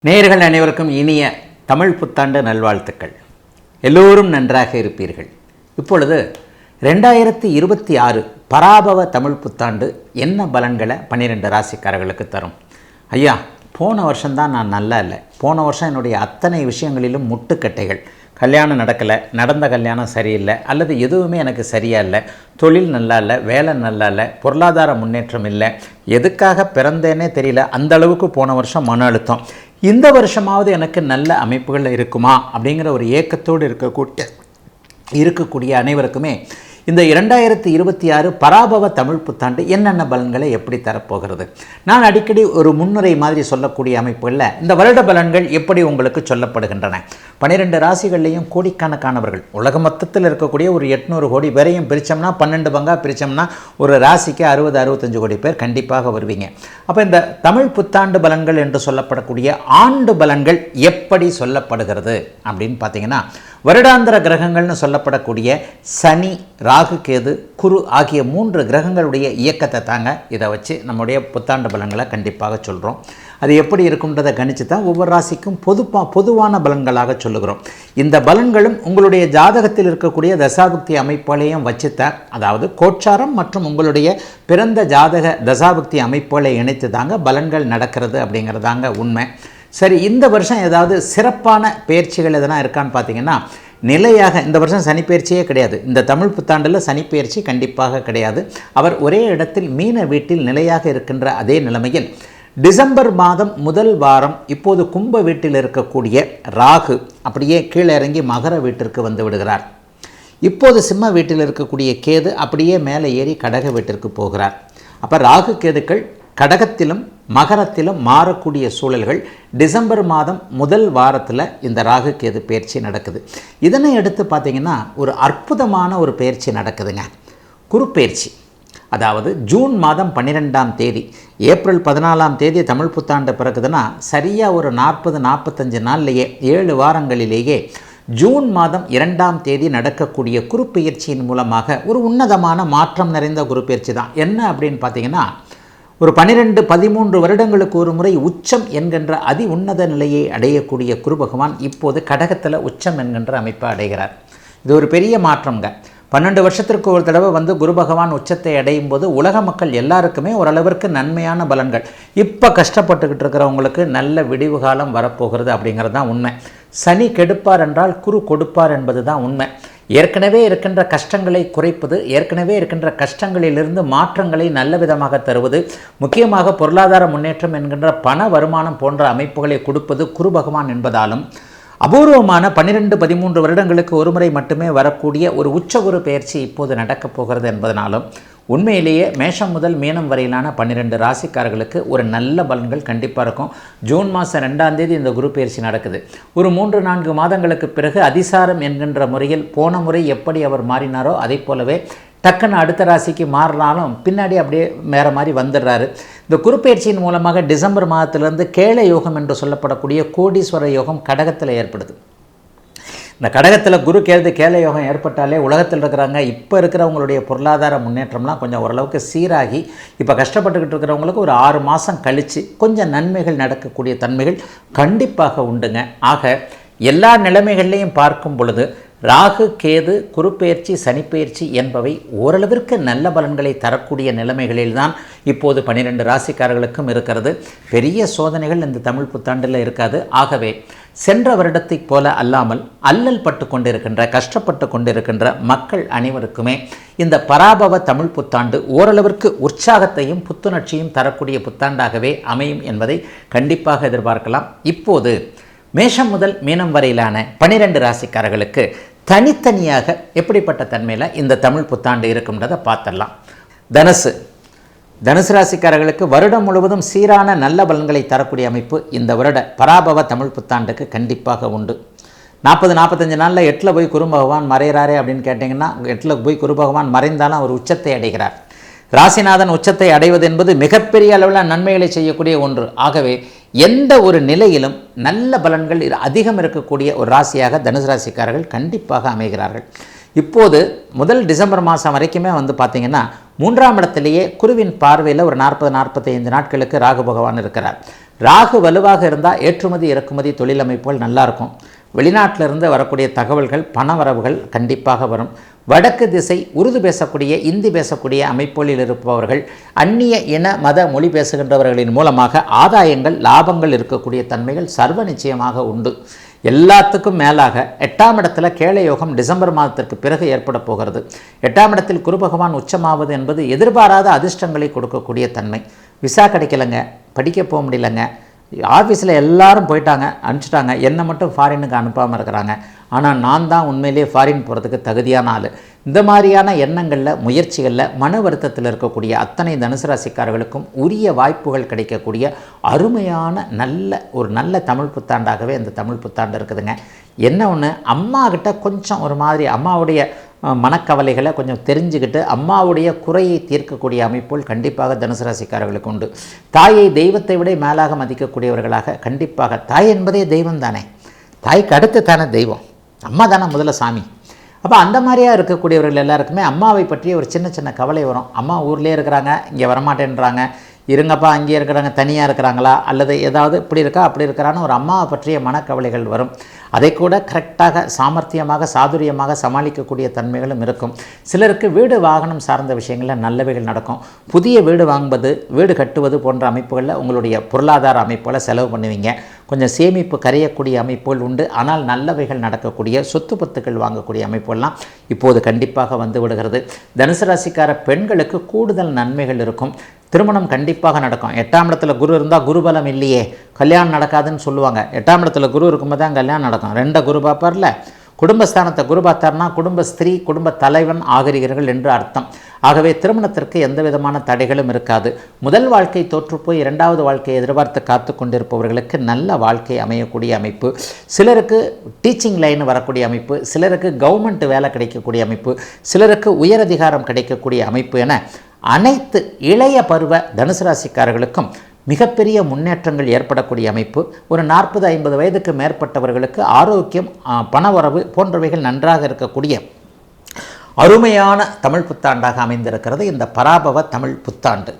நேயர்கள் அனைவருக்கும் இனிய தமிழ் புத்தாண்டு நல்வாழ்த்துக்கள். எல்லோரும் நன்றாக இருப்பீர்கள். இப்பொழுது 2026 பராபவ தமிழ் புத்தாண்டு என்ன பலன்களை 12 ராசிக்காரர்களுக்கு தரும்? ஐயா, போன வருஷம்தான் நான் நல்லா இல்லை. போன வருஷம் என்னுடைய அத்தனை விஷயங்களிலும் முட்டுக்கட்டைகள். கல்யாணம் நடக்கலை, நடந்த கல்யாணம் சரியில்லை, அல்லது எதுவுமே எனக்கு சரியாக இல்லை, தொழில் நல்லா இல்லை, வேலை நல்லா இல்லை, பொருளாதார முன்னேற்றம் இல்லை, எதுக்காக பிறந்தேனே தெரியல, அந்த அளவுக்கு போன வருஷம் மன அழுத்தம். இந்த வருஷமாவது எனக்கு நல்ல அமைப்புகள் இருக்குமா அப்படிங்கிற ஒரு ஏக்கத்தோடு இருக்கக்கூடிய அனைவருக்குமே இந்த 2026 பராபவ தமிழ் புத்தாண்டு என்னென்ன பலன்களை எப்படி தரப்போகிறது? நான் அடிக்கடி ஒரு முன்னுரை மாதிரி சொல்லக்கூடிய அமைப்புகளில் இந்த வருட பலன்கள் எப்படி உங்களுக்கு சொல்லப்படுகின்றன. 12 ராசிகள்லையும் கோடிக்கணக்கானவர்கள், உலக மொத்தத்தில் இருக்கக்கூடிய ஒரு 800 கோடி பேரையும் பிரித்தோம்னா 12 பங்காக பிரித்தோம்னா ஒரு ராசிக்கு 60-65 கோடி பேர் கண்டிப்பாக வருவீங்க. அப்போ இந்த தமிழ் புத்தாண்டு பலன்கள் என்று சொல்லப்படக்கூடிய ஆண்டு பலன்கள் எப்படி சொல்லப்படுகிறது அப்படின்னு பார்த்தீங்கன்னா, வருடாந்திர கிரகங்கள்னு சொல்லப்படக்கூடிய சனி, ராகு, கேது, குரு ஆகிய 3 கிரகங்களுடைய இயக்கத்தை தாங்க இதை வச்சு நம்முடைய புத்தாண்டு பலன்களை கண்டிப்பாக சொல்கிறோம். அது எப்படி இருக்குன்றதை கணிச்சு தான் ஒவ்வொரு ராசிக்கும் பொதுவான பலன்களாக சொல்லுகிறோம். இந்த பலன்களும் உங்களுடைய ஜாதகத்தில் இருக்கக்கூடிய தசாபுக்தி அமைப்புகளையும் வச்சுத்தான், அதாவது கோட்சாரம் மற்றும் உங்களுடைய பிறந்த ஜாதக தசாபுக்தி அமைப்புகளை இணைத்து தாங்க பலன்கள் நடக்கிறது அப்படிங்கிறதாங்க உண்மை. சரி, இந்த வருஷம் ஏதாவது சிறப்பான பயிற்சிகள் எதனா இருக்கான்னு பார்த்தீங்கன்னா, நிலையாக இந்த வருஷம் சனிப்பெயர்ச்சியே கிடையாது. இந்த தமிழ் புத்தாண்டில் சனிப்பெயர்ச்சி கண்டிப்பாக கிடையாது. அவர் ஒரே இடத்தில் மீன வீட்டில் நிலையாக இருக்கின்ற அதே நிலைமையில் டிசம்பர் மாதம் முதல் வாரம் இப்போது கும்ப வீட்டில் இருக்கக்கூடிய ராகு அப்படியே கீழே இறங்கி மகர வீட்டிற்கு வந்து விடுகிறார். இப்போது சிம்ம வீட்டில் இருக்கக்கூடிய கேது அப்படியே மேலே ஏறி கடக வீட்டிற்கு போகிறார். அப்போ ராகு கேதுக்கள் கடகத்திலும் மகரத்திலும் மாறக்கூடிய சூழல்கள் டிசம்பர் மாதம் முதல் வாரத்தில் இந்த ராகு கேது பயிற்சி நடக்குது. இதனை எடுத்து பார்த்திங்கன்னா ஒரு அற்புதமான ஒரு பயிற்சி நடக்குதுங்க, குரு பயிற்சி. அதாவது ஜூன் மாதம் 12ஆம் தேதி, ஏப்ரல் 14ஆம் தேதி தமிழ் புத்தாண்டு பிறகுதுன்னா சரியாக ஒரு 40-45 நாள்லேயே 7 வாரங்களிலேயே ஜூன் மாதம் 2ஆம் தேதி நடக்கக்கூடிய குரு பயிற்சியின் மூலமாக ஒரு உன்னதமான மாற்றம் நிறைந்த குரு பயிற்சி தான். என்ன அப்படின்னு பார்த்தீங்கன்னா, ஒரு 12-13 வருடங்களுக்கு ஒரு முறை உச்சம் என்கின்ற அதி உன்னத நிலையை அடையக்கூடிய குரு பகவான் இப்போது கடகத்தில் உச்சம் என்கின்ற அமைப்பை அடைகிறார். இது ஒரு பெரிய மாற்றம்ங்க. 12 வருஷத்திற்கு ஒரு தடவை வந்து குரு பகவான் உச்சத்தை அடையும் போது உலக மக்கள் எல்லாருக்குமே ஓரளவிற்கு நன்மையான பலன்கள். இப்போ கஷ்டப்பட்டுக்கிட்டு இருக்கிறவங்களுக்கு நல்ல விடிவு காலம் வரப்போகிறது அப்படிங்கிறது தான் உண்மை. சனி கெடுப்பார் என்றால் குரு கொடுப்பார் என்பது தான் உண்மை. ஏற்கனவே இருக்கின்ற கஷ்டங்களை குறைப்பது, ஏற்கனவே இருக்கின்ற கஷ்டங்களிலிருந்து மாற்றங்களை நல்ல விதமாக தருவது, முக்கியமாக பொருளாதார முன்னேற்றம் என்கின்ற பண வருமானம் போன்ற அமைப்புகளை கொடுப்பது குரு பகவான் என்பதாலும், அபூர்வமான 12-13 வருடங்களுக்கு ஒரு முறை மட்டுமே வரக்கூடிய ஒரு உச்சகுரு பயிற்சி இப்போது நடக்கப் போகிறது என்பதனாலும் உண்மையிலேயே மேஷம் முதல் மீனம் வரையிலான 12 ராசிக்காரர்களுக்கு ஒரு நல்ல பலன்கள் கண்டிப்பாக இருக்கும். ஜூன் மாதம் 2ஆம் தேதி இந்த குரு பயிற்சி நடக்குது. ஒரு 3-4 மாதங்களுக்கு பிறகு அதிசாரம் என்கின்ற முறையில் போன முறை எப்படி அவர் மாறினாரோ அதை போலவே டக்குன்னு அடுத்த ராசிக்கு மாறினாலும் பின்னாடி அப்படியே வேறு மாதிரி வந்துடுறாரு. இந்த குரு பயிற்சியின் மூலமாக டிசம்பர் மாதத்திலிருந்து கேள யோகம் என்று சொல்லப்படக்கூடிய கோடீஸ்வர யோகம் கடகத்தில் ஏற்படுது. இந்த கடகத்தில் குரு கேள யோகம் ஏற்பட்டாலே உலகத்தில் இருக்கிறாங்க இப்போ இருக்கிறவங்களுடைய பொருளாதார முன்னேற்றம்லாம் கொஞ்சம் ஓரளவுக்கு சீராகி இப்போ கஷ்டப்பட்டுக்கிட்டு இருக்கிறவங்களுக்கு ஒரு 6 மாதம் கழித்து கொஞ்சம் நன்மைகள் நடக்கக்கூடிய தன்மைகள் கண்டிப்பாக உண்டுங்க. ஆக எல்லா நிலைமைகள்லையும் பார்க்கும் பொழுது ராகு கேது குருப்பெயர்ச்சி சனிப்பெயர்ச்சி என்பவை ஓரளவிற்கு நல்ல பலன்களை தரக்கூடிய நிலைமைகளில்தான் இப்போது 12 ராசிக்காரர்களுக்கும் இருக்கிறது. பெரிய சோதனைகள் இந்த தமிழ் புத்தாண்டில் இருக்காது. ஆகவே சென்ற வருடத்தைப் போல அல்லாமல் அல்லல் பட்டு கொண்டிருக்கின்ற கஷ்டப்பட்டு கொண்டிருக்கின்ற மக்கள் அனைவருக்குமே இந்த பராபவ தமிழ் புத்தாண்டு ஓரளவிற்கு உற்சாகத்தையும் புத்துணர்ச்சியும் தரக்கூடிய புத்தாண்டாகவே அமையும் என்பதை கண்டிப்பாக எதிர்பார்க்கலாம். இப்போது மேஷம் முதல் மீனம் வரையிலான 12 ராசிக்காரர்களுக்கு தனித்தனியாக எப்படிப்பட்ட தன்மையில் இந்த தமிழ் புத்தாண்டு இருக்கும்ன்றதை பார்த்துடலாம். தனுசு ராசிக்காரர்களுக்கு வருடம் முழுவதும் சீரான நல்ல பலன்களை தரக்கூடிய அமைப்பு இந்த வருட பராபவ தமிழ் புத்தாண்டுக்கு கண்டிப்பாக உண்டு. 40-45 நாளில் 8ல் போய் குரு பகவான் மறைகிறாரே அப்படின்னு கேட்டிங்கன்னா, 8ல் போய் குரு பகவான் மறைந்தாலும் அவர் உச்சத்தை அடைகிறார். ராசிநாதன் உச்சத்தை அடைவது என்பது மிகப்பெரிய அளவில் நன்மைகளை செய்யக்கூடிய ஒன்று. ஆகவே எந்த ஒரு நிலையிலும் நல்ல பலன்கள் அதிகம் இருக்கக்கூடிய ஒரு ராசியாக தனுசு ராசிக்காரர்கள் கண்டிப்பாக அமைகிறார்கள். இப்போது முதல் டிசம்பர் மாதம் வரைக்குமே வந்து பார்த்திங்கன்னா 3ஆம் இடத்திலேயே குருவின் பார்வையில் ஒரு 40-45 நாட்களுக்கு ராகு பகவான் இருக்கிறார். ராகு வலுவாக இருந்தால் ஏற்றுமதி இறக்குமதி தொழில் அமைப்புகள் நல்லாயிருக்கும். வெளிநாட்டிலிருந்து வரக்கூடிய தகவல்கள் பண வரவுகள் கண்டிப்பாக வரும். வடக்கு திசை உருது பேசக்கூடிய இந்தி பேசக்கூடிய அமைப்புகளில் இருப்பவர்கள் அந்நிய இன மத மொழி பேசுகின்றவர்களின் மூலமாக ஆதாயங்கள் லாபங்கள் இருக்கக்கூடிய தன்மைகள் சர்வ நிச்சயமாக உண்டு. எல்லாத்துக்கும் மேலாக 8ஆம் இடத்துல கேளை யோகம் டிசம்பர் மாதத்திற்கு பிறகு ஏற்பட போகிறது. 8ஆம் இடத்தில் குரு பகவான் உச்சமாவது என்பது எதிர்பாராத அதிர்ஷ்டங்களை கொடுக்கக்கூடிய தன்மை. விசா கிடைக்கலங்க, படிக்க போக முடியலங்க, ஆஃபீஸில் எல்லாரும் போயிட்டாங்க, அனுப்பிச்சிட்டாங்க, என்னை மட்டும் ஃபாரினுக்கு அனுப்பாமல் இருக்கிறாங்க, ஆனால் நான் தான் உண்மையிலே ஃபாரின் போகிறதுக்கு தகுதியான ஆள். இந்த மாதிரியான எண்ணங்களில் முயற்சிகளில் மன வருத்தத்தில் இருக்கக்கூடிய அத்தனை தனுசு ராசிக்காரர்களுக்கும் உரிய வாய்ப்புகள் கிடைக்கக்கூடிய அருமையான நல்ல தமிழ் புத்தாண்டாகவே இந்த தமிழ் புத்தாண்டு இருக்குதுங்க. என்ன ஒன்று, அம்மா கிட்ட கொஞ்சம் ஒரு மாதிரி அம்மாவுடைய மனக்கவலைகளை கொஞ்சம் தெரிஞ்சுக்கிட்டு அம்மாவுடைய குறையை தீர்க்கக்கூடிய அமைப்புகள் கண்டிப்பாக தனுசு ராசிக்காரர்களுக்கு உண்டு. தாயை தெய்வத்தை விட மேலாக மதிக்கக்கூடியவர்களாக கண்டிப்பாக, தாய் என்பதே தெய்வம் தானே, தாய்க்கு அடுத்து தானே தெய்வம், அம்மா தானே முதல்ல சாமி. அப்போ அந்த மாதிரியாக இருக்கக்கூடியவர்கள் எல்லாருக்குமே அம்மாவை பற்றிய ஒரு சின்ன சின்ன கவலை வரும். அம்மா ஊர்லேயே இருக்கிறாங்க, இங்கே வரமாட்டேன்றாங்க, இருங்கப்பா அங்கேயே இருக்கிறாங்க, தனியாக இருக்கிறாங்களா, அல்லது ஏதாவது இப்படி இருக்கா அப்படி இருக்கிறான்னு ஒரு அம்மாவை பற்றிய மனக்கவலைகள் வரும். அதை கூட கரெக்டாக சாமர்த்தியமாக சாதுரியமாக சமாளிக்கக்கூடிய தன்மைகளும் இருக்கும். சிலருக்கு வீடு வாகனம் சார்ந்த விஷயங்களில் நல்லவைகள் நடக்கும். புதிய வீடு வாங்குவது, வீடு கட்டுவது போன்ற அமைப்புகளில் உங்களுடைய பொருளாதார அமைப்புகளை செலவு பண்ணுவீங்க. கொஞ்சம் சேமிப்பு கரையக்கூடிய அமைப்புகள் உண்டு. ஆனால் நல்லவைகள் நடக்கக்கூடிய சொத்து பத்துக்கள் வாங்கக்கூடிய அமைப்புகள்லாம் இப்போது கண்டிப்பாக வந்து விடுகிறது. தனுசு ராசிக்கார பெண்களுக்கு கூடுதல் நன்மைகள் இருக்கும். திருமணம் கண்டிப்பாக நடக்கும். 8ஆம் இடத்துல குரு இருந்தால் குருபலம் இல்லையே, கல்யாணம் நடக்காதுன்னு சொல்லுவாங்க. 8ஆம் இடத்துல குரு இருக்கும்போது தான் கல்யாணம் நடக்கும். 2 குரு பார்ப்பார்ல, குடும்பஸ்தானத்தை குரு பார்த்தார்னா குடும்ப ஸ்திரீ குடும்ப தலைவன் ஆகிறீர்கள் என்று அர்த்தம். ஆகவே திருமணத்திற்கு எந்த விதமான தடைகளும் இருக்காது. முதல் வாழ்க்கை தோற்றுப்போய் 2வது வாழ்க்கையை எதிர்பார்த்து காத்து கொண்டிருப்பவர்களுக்கு நல்ல வாழ்க்கை அமையக்கூடிய அமைப்பு. சிலருக்கு டீச்சிங் லைன் வரக்கூடிய அமைப்பு, சிலருக்கு கவர்மெண்ட் வேலை கிடைக்கக்கூடிய அமைப்பு, சிலருக்கு உயரதிகாரம் கிடைக்கக்கூடிய அமைப்பு என அனைத்து இளைய பருவ தனுசு ராசிக்காரர்களுக்கும் மிகப்பெரிய முன்னேற்றங்கள் ஏற்படக்கூடிய அமைப்பு. ஒரு 40-50 வயதுக்கு மேற்பட்டவர்களுக்கு ஆரோக்கியம், பணவரவு போன்றவைகள் நன்றாக இருக்கக்கூடிய அருமையான தமிழ் புத்தாண்டாக அமைந்திருக்கிறது இந்த பராபவ தமிழ் புத்தாண்டு.